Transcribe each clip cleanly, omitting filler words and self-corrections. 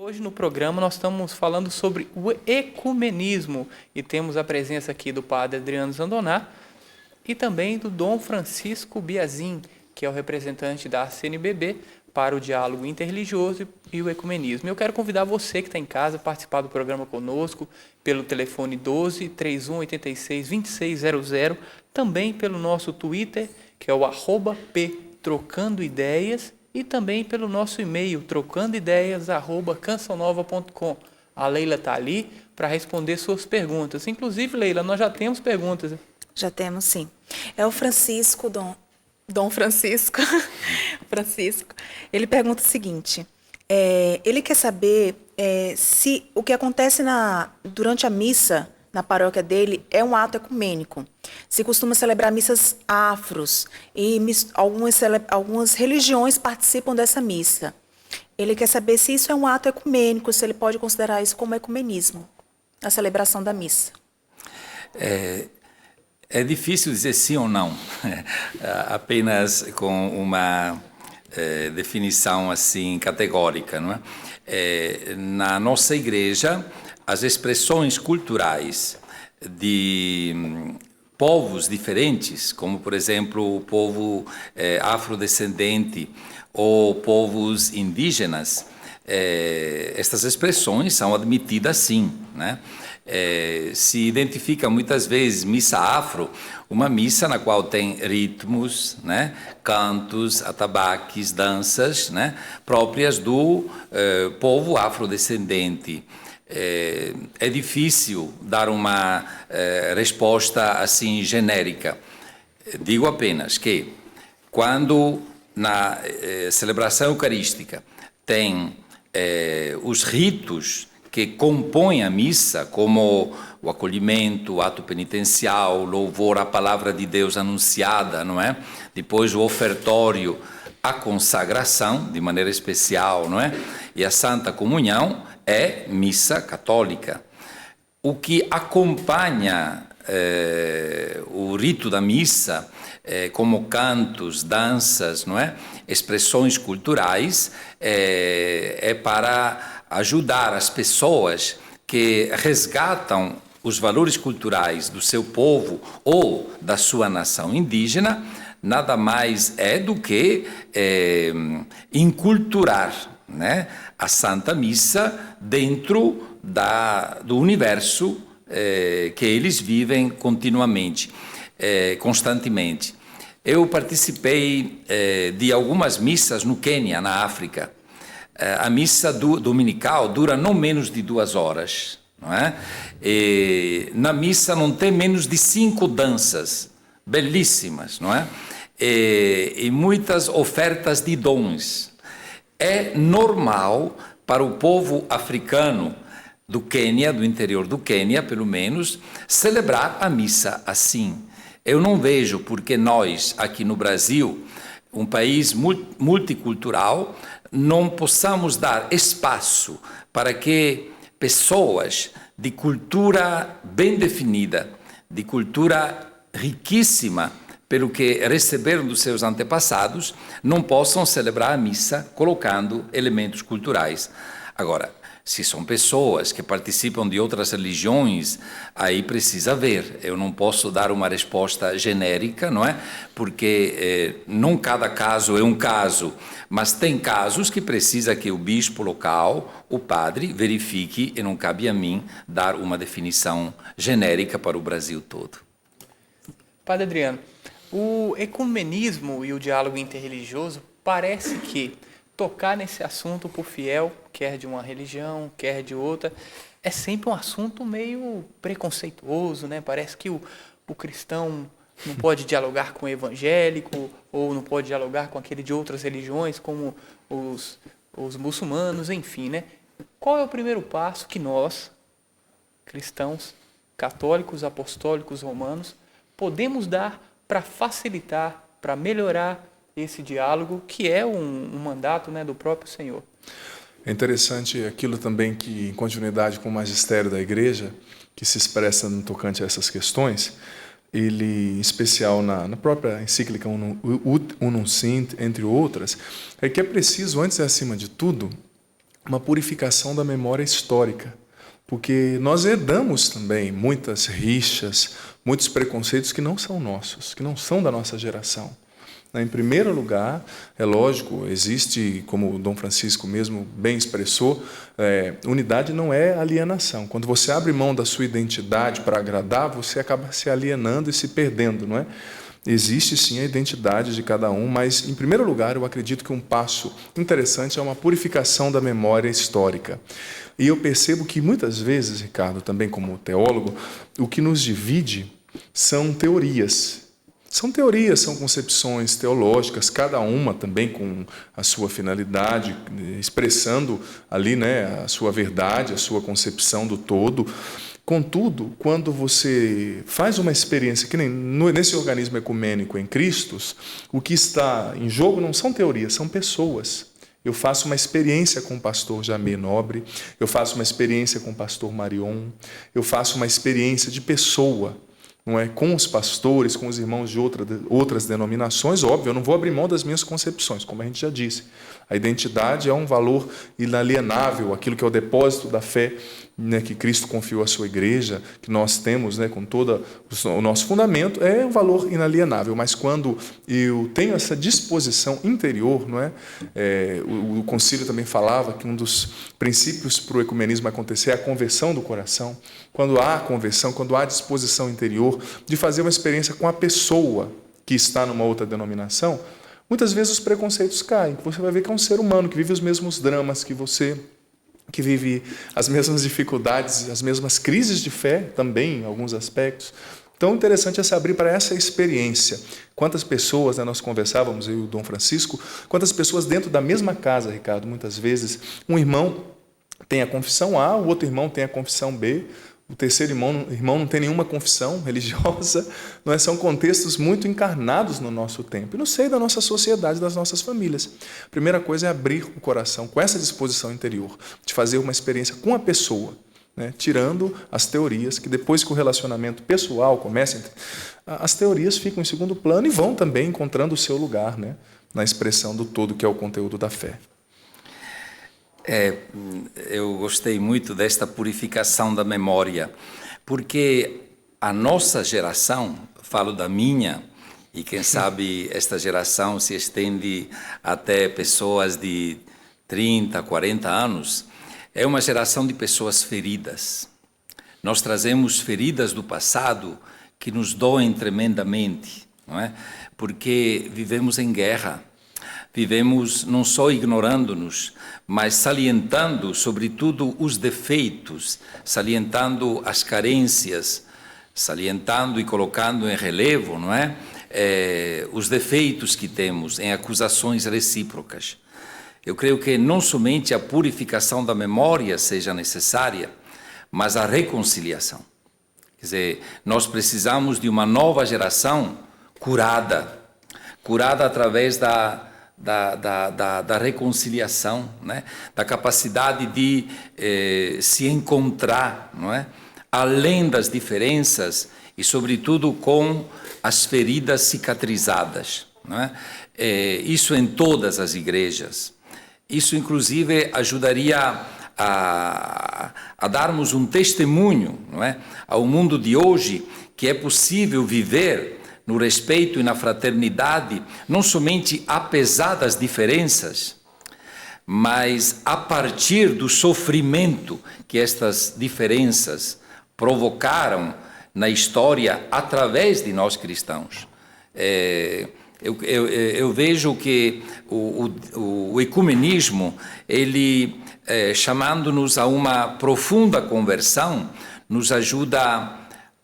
Hoje no programa nós estamos falando sobre o ecumenismo e temos a presença aqui do padre Adriano Zandoná e também do Dom Francisco Biazin, que é o representante da CNBB para o diálogo interreligioso e o ecumenismo. Eu quero convidar você que está em casa a participar do programa conosco pelo telefone 12 31 86 2600, também pelo nosso Twitter, que é o @ptrocandoideias, e também pelo nosso e-mail, trocandoideias@cançãonova.com. A Leila está ali para responder suas perguntas. Inclusive, Leila, nós já temos perguntas. Já temos, sim. É o Francisco, Dom Francisco. Francisco. Ele pergunta o seguinte: ele quer saber se o que acontece durante a missa na paróquia dele é um ato ecumênico. Se costuma celebrar missas afros e algumas religiões participam dessa missa. Ele quer saber se isso é um ato ecumênico, se ele pode considerar isso como ecumenismo, a celebração da missa. É difícil dizer sim ou não, apenas com uma definição assim categórica, não é? Na nossa igreja, as expressões culturais de povos diferentes, como por exemplo o povo afrodescendente ou povos indígenas, estas expressões são admitidas sim, né? Se identifica muitas vezes missa afro, uma missa na qual tem ritmos, né, cantos, atabaques, danças, né, próprias do povo afrodescendente. É difícil dar uma resposta assim genérica. Digo apenas que quando na celebração eucarística tem os ritos que compõem a missa, como o acolhimento, o ato penitencial, o louvor à palavra de Deus anunciada, não é? Depois o ofertório, a consagração, de maneira especial, não é? E a Santa Comunhão é missa católica. O que acompanha o rito da missa, como cantos, danças, não é? Expressões culturais, é para ajudar as pessoas que resgatam os valores culturais do seu povo ou da sua nação indígena, nada mais é do que inculturar, né, a Santa Missa dentro do universo que eles vivem continuamente, constantemente. Eu participei de algumas missas no Quênia, na África. A missa dominical dura não menos de 2 horas, não é? E na missa não tem menos de 5 danças belíssimas, não é? E muitas ofertas de dons. É normal para o povo africano do Quênia, do interior do Quênia, pelo menos, celebrar a missa assim. Eu não vejo porque nós, aqui no Brasil, um país multicultural, não possamos dar espaço para que pessoas de cultura bem definida, de cultura riquíssima, pelo que receberam dos seus antepassados, não possam celebrar a missa colocando elementos culturais. Agora, se são pessoas que participam de outras religiões, aí precisa ver. Eu não posso dar uma resposta genérica, não é? Porque não cada caso é um caso, mas tem casos que precisa que o bispo local, o padre, verifique, e não cabe a mim dar uma definição genérica para o Brasil todo. Padre Adriano, o ecumenismo e o diálogo interreligioso parece que tocar nesse assunto por fiel, quer de uma religião, quer de outra, é sempre um assunto meio preconceituoso, né? Parece que o cristão não pode dialogar com o evangélico, ou não pode dialogar com aquele de outras religiões, como os muçulmanos, enfim, né? Qual é o primeiro passo que nós, cristãos, católicos, apostólicos, romanos, podemos dar para facilitar, para melhorar esse diálogo, que é um mandato, né, do próprio Senhor? É interessante aquilo também que, em continuidade com o magistério da Igreja, que se expressa no tocante a essas questões, ele, em especial na própria encíclica Unum Sint, entre outras, é que é preciso, antes e acima de tudo, uma purificação da memória histórica, porque nós herdamos também muitas rixas, muitos preconceitos que não são nossos, que não são da nossa geração. Em primeiro lugar, é lógico, existe, como o Dom Francisco mesmo bem expressou, unidade não é alienação. Quando você abre mão da sua identidade para agradar, você acaba se alienando e se perdendo, não é? Existe sim a identidade de cada um, mas, em primeiro lugar, eu acredito que um passo interessante é uma purificação da memória histórica. E eu percebo que muitas vezes, Ricardo, também como teólogo, o que nos divide são teorias. São teorias, são concepções teológicas, cada uma também com a sua finalidade, expressando ali, né, a sua verdade, a sua concepção do todo. Contudo, quando você faz uma experiência, que nem nesse organismo ecumênico em Cristo, o que está em jogo não são teorias, são pessoas. Eu faço uma experiência com o pastor Jamê Nobre, eu faço uma experiência com o pastor Marion, eu faço uma experiência de pessoa, não é? Com os pastores, com os irmãos de outras denominações. Óbvio, eu não vou abrir mão das minhas concepções, como a gente já disse. A identidade é um valor inalienável, aquilo que é o depósito da fé, né, que Cristo confiou à sua igreja, que nós temos, né, com todo o nosso fundamento, é um valor inalienável. Mas quando eu tenho essa disposição interior, não é? O concílio também falava que um dos princípios para o ecumenismo acontecer é a conversão do coração. Quando há conversão, quando há disposição interior de fazer uma experiência com a pessoa que está numa outra denominação, muitas vezes os preconceitos caem. Você vai ver que é um ser humano que vive os mesmos dramas que você, que vive as mesmas dificuldades, as mesmas crises de fé também, em alguns aspectos. Então, interessante é se abrir para essa experiência. Quantas pessoas, né, nós conversávamos, eu e o Dom Francisco, quantas pessoas dentro da mesma casa, Ricardo, muitas vezes, um irmão tem a confissão A, o outro irmão tem a confissão B, o terceiro irmão não tem nenhuma confissão religiosa. Não é? São contextos muito encarnados no nosso tempo e no seio da nossa sociedade, das nossas famílias. A primeira coisa é abrir o coração com essa disposição interior, de fazer uma experiência com a pessoa, né? Tirando as teorias, que depois que o relacionamento pessoal começa, as teorias ficam em segundo plano e vão também encontrando o seu lugar, né, na expressão do todo que é o conteúdo da fé. Eu gostei muito desta purificação da memória, porque a nossa geração, falo da minha, e quem sabe esta geração se estende até pessoas de 30, 40 anos, é uma geração de pessoas feridas. Nós trazemos feridas do passado que nos doem tremendamente, não é? Porque vivemos em guerra. Vivemos não só ignorando-nos, mas salientando, sobretudo, os defeitos, salientando as carências, salientando e colocando em relevo, não é? Os defeitos que temos em acusações recíprocas. Eu creio que não somente a purificação da memória seja necessária, mas a reconciliação. Quer dizer, nós precisamos de uma nova geração curada através da reconciliação, né? Da capacidade de se encontrar, não é? Além das diferenças e, sobretudo, com as feridas cicatrizadas, não é? Isso em todas as igrejas. Isso, inclusive, ajudaria a darmos um testemunho, não é? Ao mundo de hoje, que é possível viver no respeito e na fraternidade, não somente apesar das diferenças, mas a partir do sofrimento que estas diferenças provocaram na história através de nós cristãos. Eu vejo que o ecumenismo, ele, chamando-nos a uma profunda conversão, nos ajuda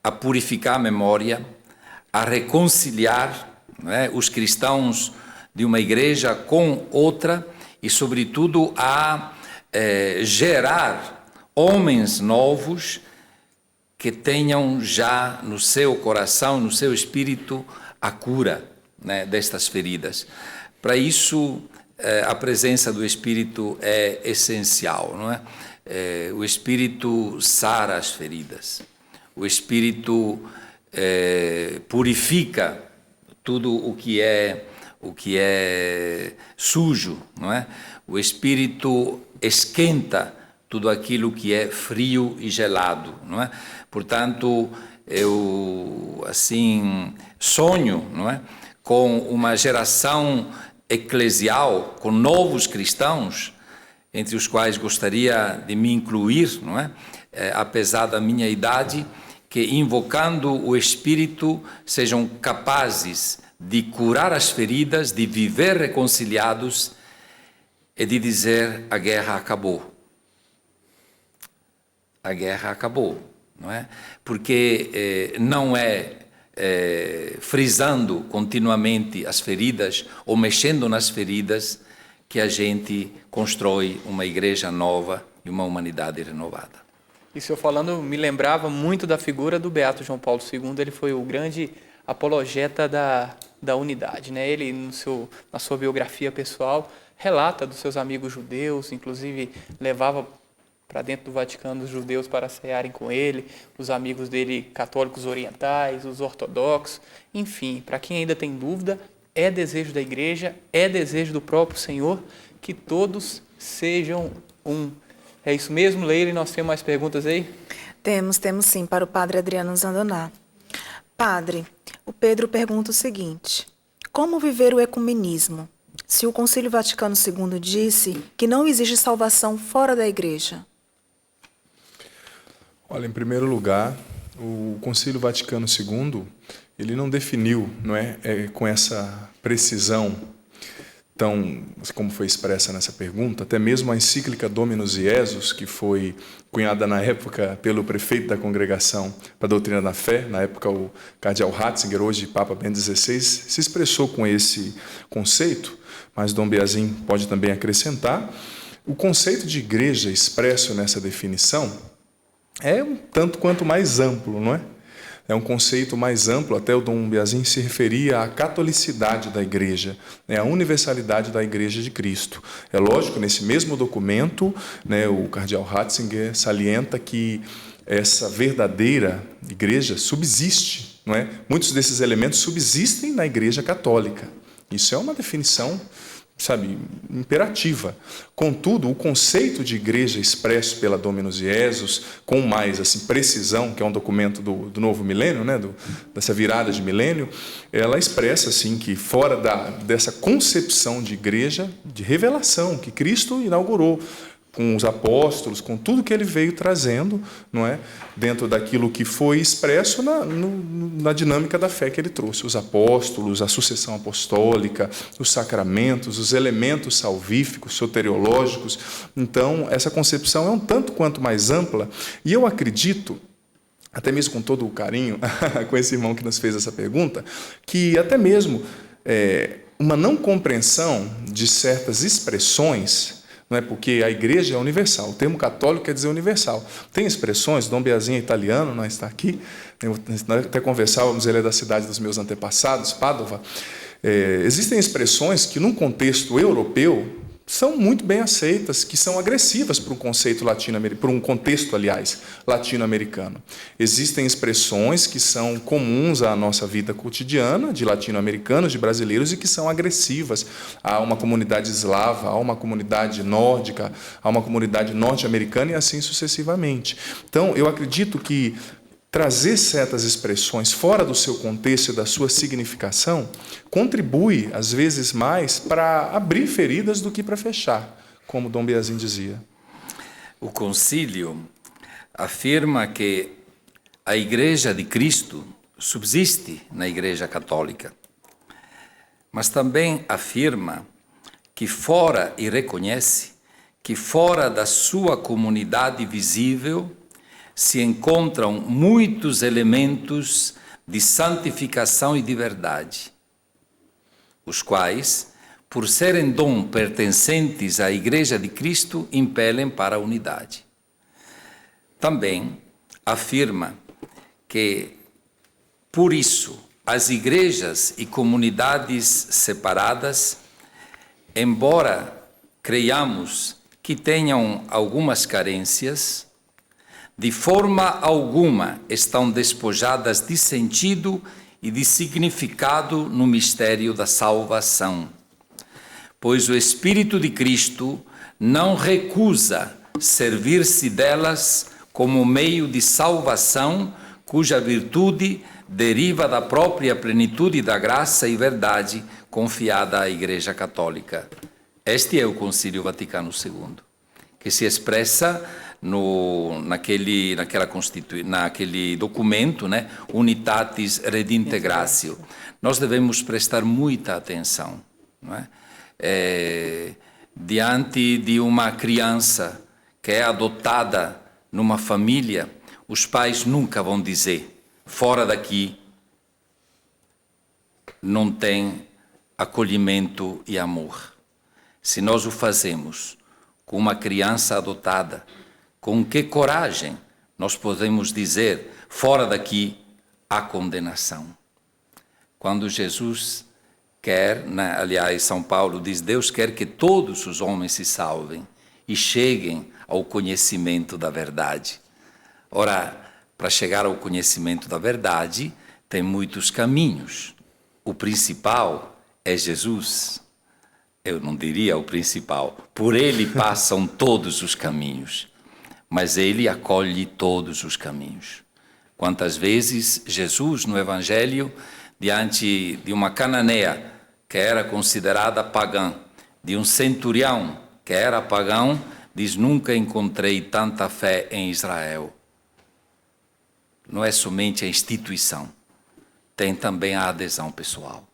a purificar a memória, a reconciliar, não é, os cristãos de uma igreja com outra e, sobretudo, a gerar homens novos que tenham já no seu coração, no seu espírito, a cura, né, destas feridas. Para isso, a presença do Espírito é essencial, não é? O Espírito sara as feridas, o Espírito purifica tudo o que é sujo, não é? O Espírito esquenta tudo aquilo que é frio e gelado, não é? Portanto, eu assim sonho, não é, com uma geração eclesial, com novos cristãos, entre os quais gostaria de me incluir, não é? Apesar da minha idade, que invocando o Espírito sejam capazes de curar as feridas, de viver reconciliados e de dizer: a guerra acabou. A guerra acabou, não é? Porque não é frisando continuamente as feridas ou mexendo nas feridas que a gente constrói uma igreja nova e uma humanidade renovada. E o senhor falando me lembrava muito da figura do Beato João Paulo II. Ele foi o grande apologeta da unidade, né? Ele, na sua biografia pessoal, relata dos seus amigos judeus, inclusive levava para dentro do Vaticano os judeus para cearem com ele, os amigos dele católicos orientais, os ortodoxos, enfim, para quem ainda tem dúvida, é desejo da igreja, é desejo do próprio Senhor que todos sejam um. É isso mesmo, Leila? E nós temos mais perguntas aí? Temos sim, para o padre Adriano Zandoná. Padre, o Pedro pergunta o seguinte: como viver o ecumenismo, se o Concílio Vaticano II disse que não existe salvação fora da igreja? Olha, em primeiro lugar, o Concílio Vaticano II, ele não definiu, não é, com essa precisão, tão como foi expressa nessa pergunta, até mesmo a encíclica Dominus Iesus, que foi cunhada na época pelo prefeito da Congregação para a Doutrina da Fé, na época o cardeal Ratzinger, hoje Papa Bento XVI, se expressou com esse conceito, mas Dom Biazin pode também acrescentar. O conceito de igreja expresso nessa definição é um tanto quanto mais amplo, não é? É um conceito mais amplo, até o Dom Biazin se referia à catolicidade da igreja, né, à universalidade da igreja de Cristo. É lógico, nesse mesmo documento, né, o cardeal Ratzinger salienta que essa verdadeira igreja subsiste, não é? Muitos desses elementos subsistem na igreja católica. Isso é uma definição, sabe, imperativa. Contudo, o conceito de igreja expresso pela Dominus Iesus, com mais assim, precisão, que é um documento do novo milênio, né, dessa virada de milênio, ela expressa assim, que fora dessa concepção de igreja, de revelação, que Cristo inaugurou, com os apóstolos, com tudo que ele veio trazendo, não é, dentro daquilo que foi expresso na dinâmica da fé que ele trouxe. Os apóstolos, a sucessão apostólica, os sacramentos, os elementos salvíficos, soteriológicos. Então, essa concepção é um tanto quanto mais ampla, e eu acredito, até mesmo com todo o carinho, com esse irmão que nos fez essa pergunta, que até mesmo uma não compreensão de certas expressões, não é, porque a igreja é universal, o termo católico quer dizer universal. Tem expressões, Dom Biazin é italiano, não está aqui, até conversávamos, ele é da cidade dos meus antepassados, Pádua. Existem expressões que, num contexto europeu, são muito bem aceitas, que são agressivas para um conceito latino-americano, para um contexto, aliás, latino-americano. Existem expressões que são comuns à nossa vida cotidiana, de latino-americanos, de brasileiros, e que são agressivas a uma comunidade eslava, a uma comunidade nórdica, a uma comunidade norte-americana e assim sucessivamente. Então, eu acredito que trazer certas expressões fora do seu contexto e da sua significação contribui, às vezes, mais para abrir feridas do que para fechar, como Dom Biazin dizia. O concílio afirma que a Igreja de Cristo subsiste na Igreja Católica, mas também afirma que fora, e reconhece, que fora da sua comunidade visível se encontram muitos elementos de santificação e de verdade, os quais, por serem dom pertencentes à Igreja de Cristo, impelem para a unidade. Também afirma que, por isso, as igrejas e comunidades separadas, embora creiamos que tenham algumas carências, de forma alguma estão despojadas de sentido e de significado no mistério da salvação, pois o Espírito de Cristo não recusa servir-se delas como meio de salvação, cuja virtude deriva da própria plenitude da graça e verdade confiada à Igreja Católica. Este é o Concílio Vaticano II, que se expressa naquele documento, né? Unitatis Redintegratio. Nós devemos prestar muita atenção, não é? Diante de uma criança que é adotada numa família, os pais nunca vão dizer, fora daqui não tem acolhimento e amor. Se nós o fazemos com uma criança adotada, com que coragem nós podemos dizer, fora daqui há condenação? Quando Jesus quer, aliás, São Paulo diz, Deus quer que todos os homens se salvem e cheguem ao conhecimento da verdade. Ora, para chegar ao conhecimento da verdade, tem muitos caminhos. O principal é Jesus. Eu não diria o principal. Por ele passam todos os caminhos, mas ele acolhe todos os caminhos. Quantas vezes Jesus, no Evangelho, diante de uma cananeia que era considerada pagã, de um centurião que era pagão, diz, nunca encontrei tanta fé em Israel. Não é somente a instituição, tem também a adesão pessoal.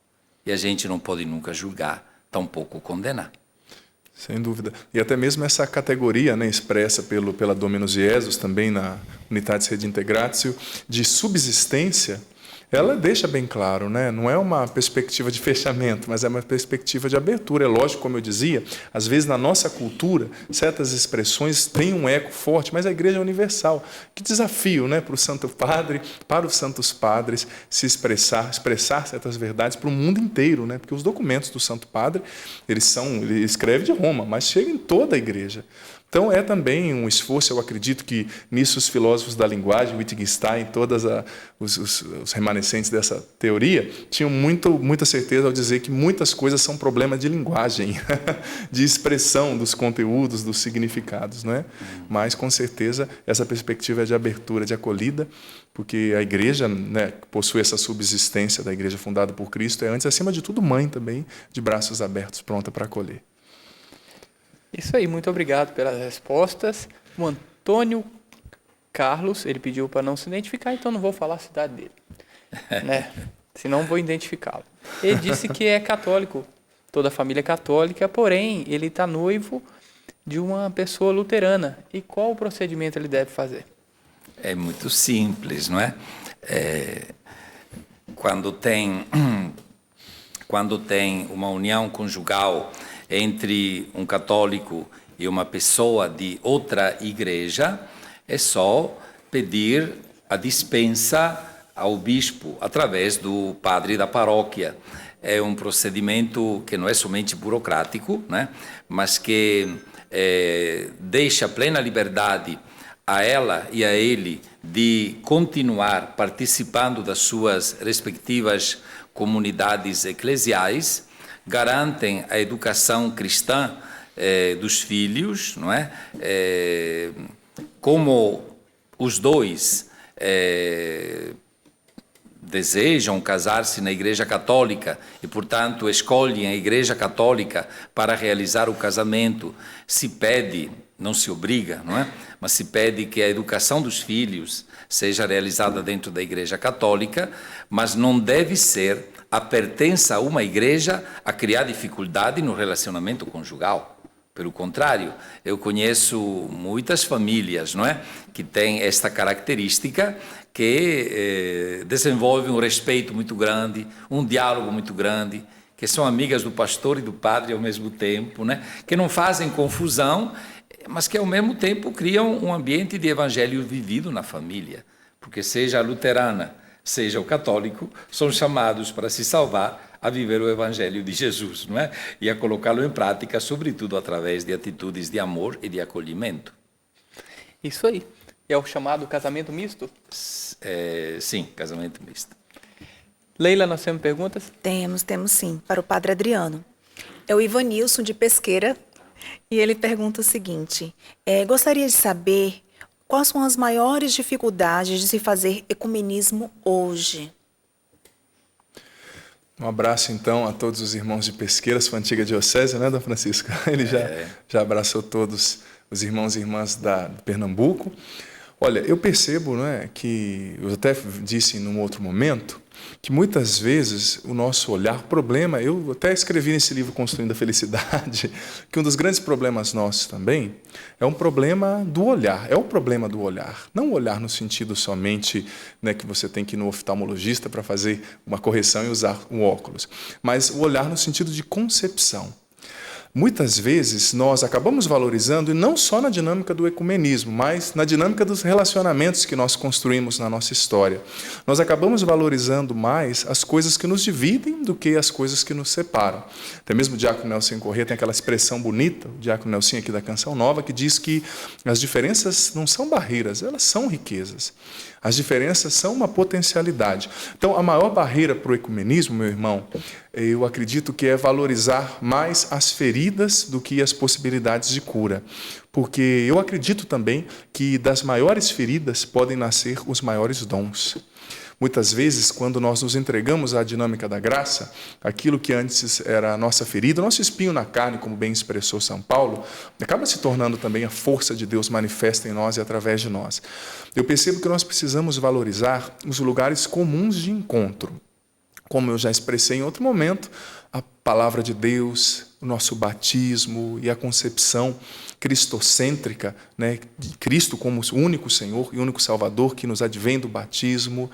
E a gente não pode nunca julgar, tampouco condenar. Sem dúvida. E até mesmo essa categoria, né, expressa pela Dominus Jesus, também na Unitatis Redintegratio, de subsistência, ela deixa bem claro, né? Não é uma perspectiva de fechamento, mas é uma perspectiva de abertura. É lógico, como eu dizia, às vezes na nossa cultura, certas expressões têm um eco forte, mas a Igreja é universal. Que desafio, né, para o Santo Padre, para os Santos Padres, se expressar certas verdades para o mundo inteiro, né? Porque os documentos do Santo Padre, ele escreve de Roma, mas chega em toda a Igreja. Então, é também um esforço, eu acredito que nisso os filósofos da linguagem, Wittgenstein, todos os remanescentes dessa teoria, tinham muita certeza ao dizer que muitas coisas são problemas de linguagem, de expressão dos conteúdos, dos significados, não é? Mas, com certeza, essa perspectiva é de abertura, de acolhida, porque a Igreja, né, possui essa subsistência da Igreja fundada por Cristo, é antes, acima de tudo, mãe também, de braços abertos, pronta para acolher. Isso aí, muito obrigado pelas respostas. O Antônio Carlos, ele pediu para não se identificar, então não vou falar a cidade dele, né? Senão vou identificá-lo. Ele disse que é católico, toda a família é católica, porém ele está noivo de uma pessoa luterana. E qual o procedimento ele deve fazer? É muito simples, não é? Quando tem uma união conjugal entre um católico e uma pessoa de outra igreja, é só pedir a dispensa ao bispo, através do padre da paróquia. É um procedimento que não é somente burocrático, né? Mas que deixa plena liberdade a ela e a ele de continuar participando das suas respectivas comunidades eclesiais, garantem a educação cristã dos filhos, não é? Como os dois desejam casar-se na Igreja Católica e, portanto, escolhem a Igreja Católica para realizar o casamento, se pede, não se obriga, não é? Mas se pede que a educação dos filhos seja realizada dentro da Igreja Católica, mas não deve ser a pertença a uma igreja a criar dificuldade no relacionamento conjugal. Pelo contrário, eu conheço muitas famílias, não é, que têm esta característica, que desenvolvem um respeito muito grande, um diálogo muito grande, que são amigas do pastor e do padre ao mesmo tempo, né, que não fazem confusão, mas que ao mesmo tempo criam um ambiente de evangelho vivido na família, porque seja a luterana, seja o católico, são chamados para se salvar a viver o Evangelho de Jesus, não é? E a colocá-lo em prática, sobretudo através de atitudes de amor e de acolhimento. Isso aí. É o chamado casamento misto? Sim, casamento misto. Leila, nós temos perguntas? Temos sim, para o Padre Adriano. É o Ivanilson de Pesqueira. E ele pergunta o seguinte: gostaria de saber quais são as maiores dificuldades de se fazer ecumenismo hoje? Um abraço, então, a todos os irmãos de Pesqueira, sua antiga diocese, né, Dom Francisco? Ele já abraçou todos os irmãos e irmãs de Pernambuco. Olha, eu percebo, que eu até disse num outro momento, que muitas vezes o nosso olhar, problema, eu até escrevi nesse livro Construindo a Felicidade, que um dos grandes problemas nossos também é um problema do olhar, é o problema do olhar. Não o olhar no sentido somente que você tem que ir no oftalmologista para fazer uma correção e usar um óculos, mas o olhar no sentido de concepção. Muitas vezes nós acabamos valorizando, e não só na dinâmica do ecumenismo, mas na dinâmica dos relacionamentos que nós construímos na nossa história. Nós acabamos valorizando mais as coisas que nos dividem do que as coisas que nos separam. Até mesmo o Diácono Nelson Corrêa tem aquela expressão bonita, o Diácono Nelson aqui da Canção Nova, que diz que as diferenças não são barreiras, elas são riquezas. As diferenças são uma potencialidade. Então, a maior barreira para o ecumenismo, meu irmão, eu acredito que é valorizar mais as feridas do que as possibilidades de cura. Porque eu acredito também que das maiores feridas podem nascer os maiores dons. Muitas vezes, quando nós nos entregamos à dinâmica da graça, aquilo que antes era a nossa ferida, o nosso espinho na carne, como bem expressou São Paulo, acaba se tornando também a força de Deus manifesta em nós e através de nós. Eu percebo que nós precisamos valorizar os lugares comuns de encontro. Como eu já expressei em outro momento, a palavra de Deus, o nosso batismo e a concepção cristocêntrica, de Cristo como o único Senhor e único Salvador que nos advém do batismo,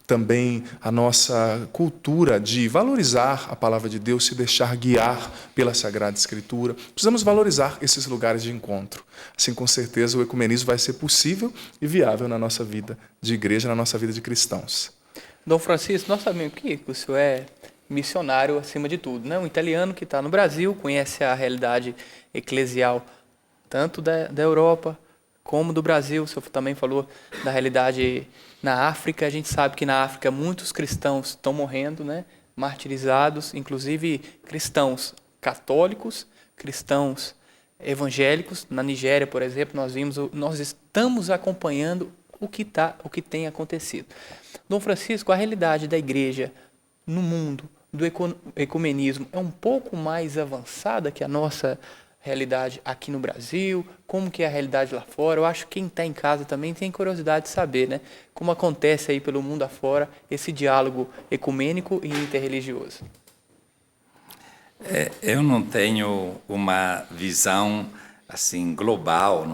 também a nossa cultura de valorizar a palavra de Deus, se deixar guiar pela Sagrada Escritura. Precisamos valorizar esses lugares de encontro. Assim, com certeza, o ecumenismo vai ser possível e viável na nossa vida de igreja, na nossa vida de cristãos. Dom Francisco, nós sabemos que o senhor é missionário acima de tudo, né? Um italiano que está no Brasil, conhece a realidade eclesial tanto da Europa como do Brasil. O senhor também falou da realidade na África. A gente sabe que na África muitos cristãos estão morrendo, martirizados, inclusive cristãos católicos, cristãos evangélicos. Na Nigéria, por exemplo, nós estamos acompanhando o que tem acontecido. Dom Francisco, a realidade da igreja no mundo, do ecumenismo, é um pouco mais avançada que a nossa realidade aqui no Brasil? Como que é a realidade lá fora? Eu acho que quem está em casa também tem curiosidade de saber, como acontece aí pelo mundo afora esse diálogo ecumênico e interreligioso. Eu não tenho uma visão assim global,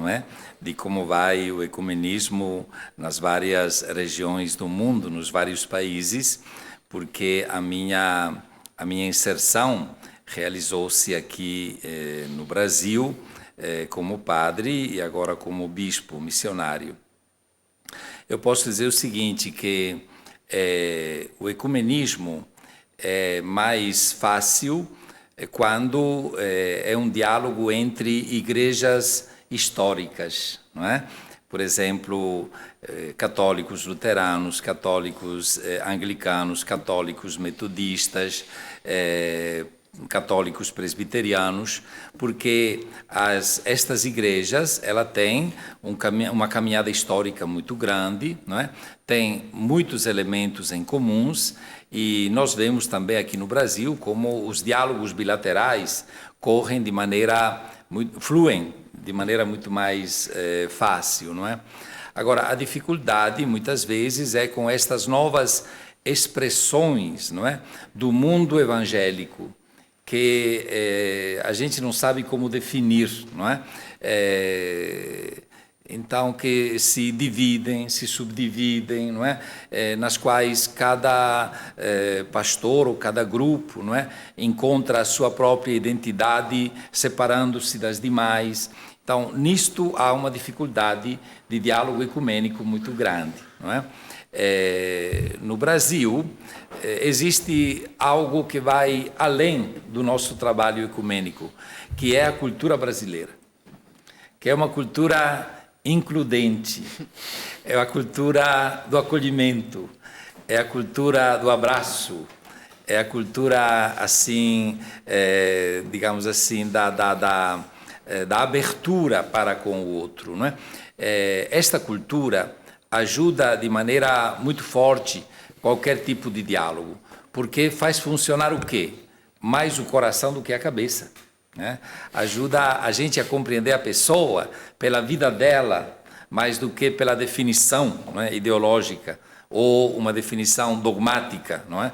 de como vai o ecumenismo nas várias regiões do mundo, nos vários países, porque a minha inserção realizou-se aqui no Brasil como padre e agora como bispo missionário. Eu posso dizer o seguinte, que o ecumenismo é mais fácil quando é um diálogo entre igrejas históricas, não é? Por exemplo, católicos luteranos, católicos anglicanos, católicos metodistas, católicos presbiterianos, porque estas igrejas ela têm uma caminhada histórica muito grande, não é? Tem muitos elementos em comuns, e nós vemos também aqui no Brasil como os diálogos bilaterais correm de maneira fluem de maneira muito mais fácil, não é? Agora, a dificuldade muitas vezes é com estas novas expressões, não é, do mundo evangélico, que a gente não sabe como definir, não é? Então, que se dividem, se subdividem, não é? Nas quais cada pastor ou cada grupo, não é, encontra a sua própria identidade, separando-se das demais. Então, nisto há uma dificuldade de diálogo ecumênico muito grande, não é? No Brasil, existe algo que vai além do nosso trabalho ecumênico, que é a cultura brasileira, que é uma cultura includente, é a cultura do acolhimento, é a cultura do abraço, é a cultura, assim, digamos assim, da abertura para com o outro, não é? Esta cultura ajuda de maneira muito forte qualquer tipo de diálogo, porque faz funcionar o quê? Mais o coração do que a cabeça, né? Ajuda a gente a compreender a pessoa pela vida dela, mais do que pela definição, não é, ideológica ou uma definição dogmática, não é?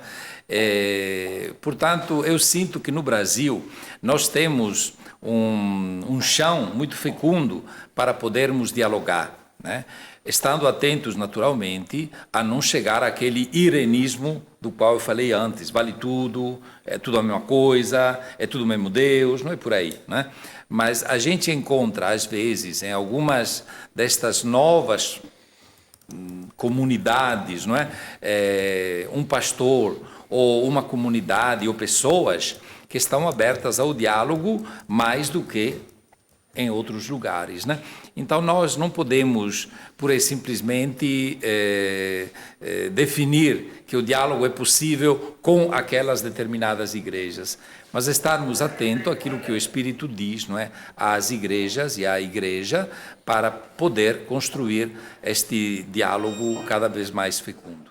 Portanto, eu sinto que no Brasil nós temos um chão muito fecundo para podermos dialogar, né? Estando atentos, naturalmente, a não chegar àquele irenismo do qual eu falei antes. Vale tudo, é tudo a mesma coisa, é tudo o mesmo Deus, não é por aí, né? Mas a gente encontra, às vezes, em algumas destas novas comunidades, não é? Um pastor ou uma comunidade ou pessoas que estão abertas ao diálogo mais do que em outros lugares, né? Então nós não podemos pura e simplesmente definir que o diálogo é possível com aquelas determinadas igrejas, mas estarmos atentos àquilo que o Espírito diz, não é, às igrejas e à igreja, para poder construir este diálogo cada vez mais fecundo.